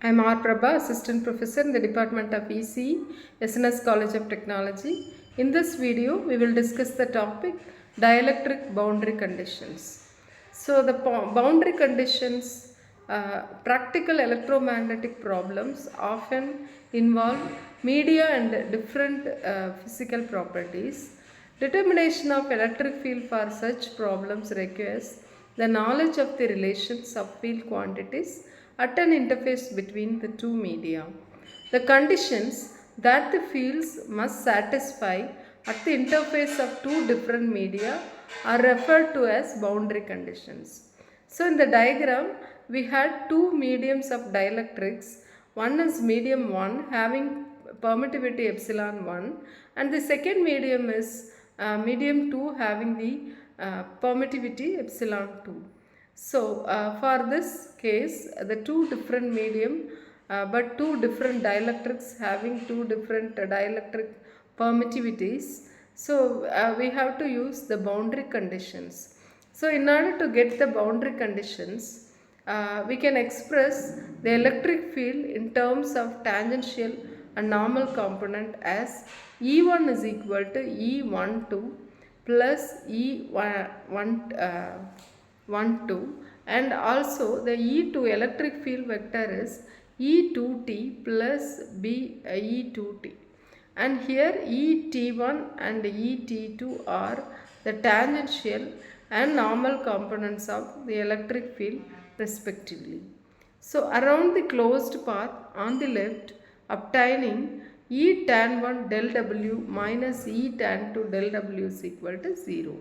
I am R. Prabha, Assistant Professor in the Department of ECE, SNS College of Technology. In this video, we will discuss the topic dielectric boundary conditions. So, the boundary conditions, practical electromagnetic problems often involve media and different physical properties. Determination of electric field for such problems requires the knowledge of the relations of field quantities at an interface between the two media. The conditions that the fields must satisfy at the interface of two different media are referred to as boundary conditions. So in the diagram, we had two mediums of dielectrics. One is medium 1 having permittivity epsilon 1, and the second medium is medium 2 having the permittivity epsilon 2. So for this case, the two different medium but two different dielectrics having two different dielectric permittivities. So we have to use the boundary conditions. So in order to get the boundary conditions, we can express the electric field in terms of tangential and normal component as E1 is equal to E12 plus E12, and also the E2 electric field vector is E2t plus E2t, and here Et1 and Et2 are the tangential and normal components of the electric field respectively. So around the closed path on the left, obtaining E tan 1 del W minus E tan 2 del W is equal to 0.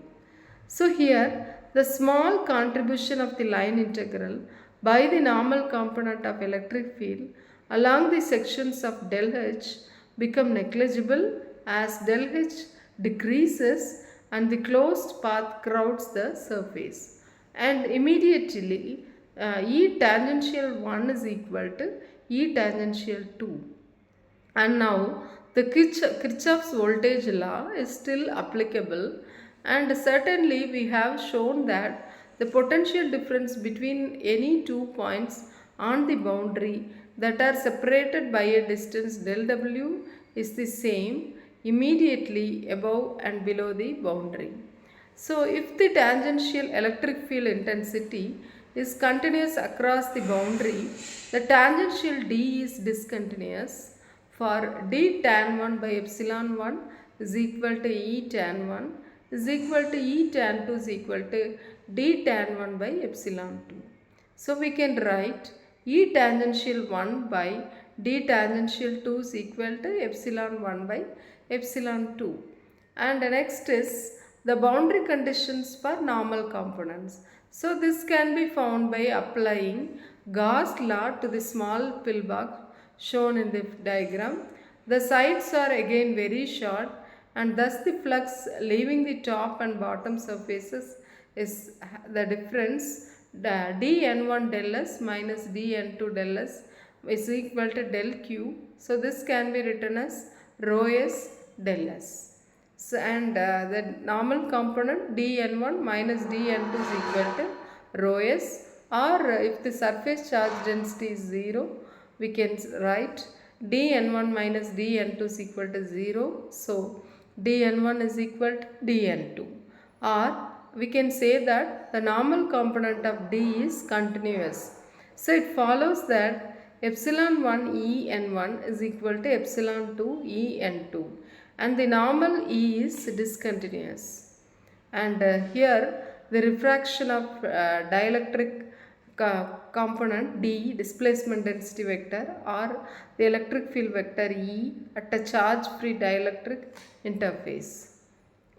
So here the small contribution of the line integral by the normal component of electric field along the sections of del H become negligible as del H decreases and the closed path crowds the surface, and immediately E tangential 1 is equal to E tangential 2. And now the Kirchhoff's voltage law is still applicable, and certainly we have shown that the potential difference between any 2 points on the boundary that are separated by a distance del W is the same immediately above and below the boundary. So if the tangential electric field intensity is continuous across the boundary, the tangential D is discontinuous. For d tan 1 by epsilon 1 is equal to E tan 1 is equal to E tan 2 is equal to d tan 1 by epsilon 2. So we can write E tangential 1 by d tangential 2 is equal to epsilon 1 by epsilon 2. And next is the boundary conditions for normal components. So this can be found by applying Gauss law to the small pillbox shown in the diagram. The sides are again very short, and thus the flux leaving the top and bottom surfaces is the difference dn1 del s minus dn2 del s is equal to del q. So this can be written as rho s del s. So, and the normal component dn1 minus dn2 is equal to rho s, or if the surface charge density is 0, we can write dn1 minus dn2 is equal to 0. So dn1 is equal to dn2, or we can say that the normal component of d is continuous. So it follows that epsilon 1 E n1 is equal to epsilon 2 E n2, and the normal E is discontinuous. And here the refraction of dielectric component D, displacement density vector, or the electric field vector E at a charge free dielectric interface.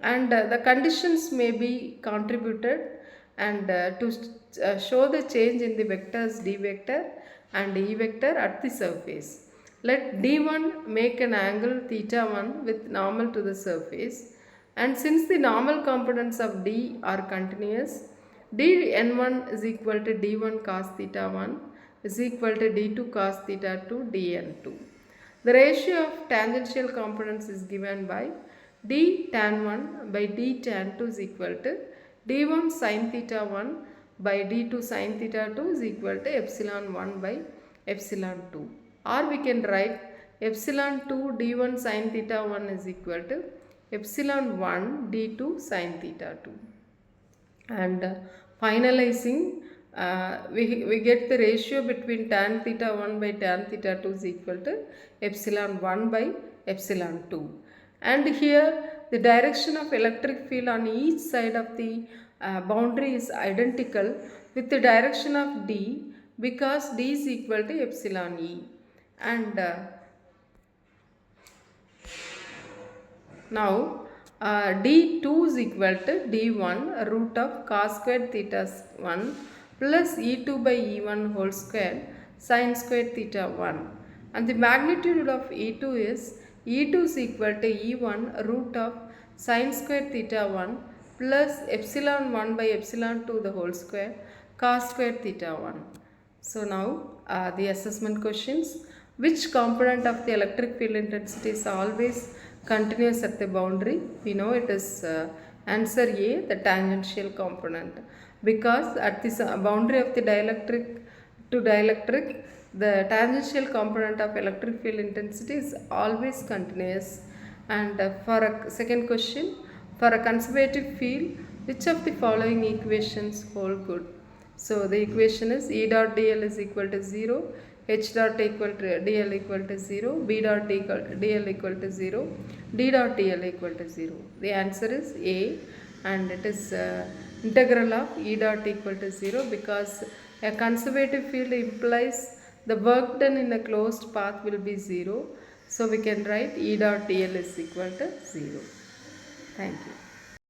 And the conditions may be contributed, and to show the change in the vectors D vector and E vector at the surface. Let D1 make an angle theta 1 with normal to the surface, and since the normal components of D are continuous, dn1 is equal to d1 cos theta 1 is equal to d2 cos theta 2 dn2. The ratio of tangential components is given by d tan 1 by d tan 2 is equal to d1 sin theta 1 by d2 sin theta 2 is equal to epsilon 1 by epsilon 2, or we can write epsilon 2 d1 sin theta 1 is equal to epsilon 1 d2 sin theta 2. And finalizing, we get the ratio between tan theta 1 by tan theta 2 is equal to epsilon 1 by epsilon 2. And here the direction of electric field on each side of the boundary is identical with the direction of D, because D is equal to epsilon E. And now d2 is equal to d1 root of cos squared theta 1 plus e2 by e1 whole square sin squared theta 1, and the magnitude of e2 is e2 is equal to e1 root of sin squared theta 1 plus epsilon 1 by epsilon 2 the whole square cos squared theta 1. So now the assessment questions. Which component of the electric field intensity is always continuous at the boundary? We know it is answer A, the tangential component, because at this boundary of the dielectric to dielectric, the tangential component of electric field intensity is always continuous. And for a second question, for a conservative field, which of the following equations hold good? So the equation is E dot dl is equal to 0, H dot equal to dl equal to 0, B dot dl equal to 0, D dot dl equal to 0. The answer is A, and it is integral of E dot equal to 0, because a conservative field implies the work done in a closed path will be 0. So we can write E dot dl is equal to 0. Thank you.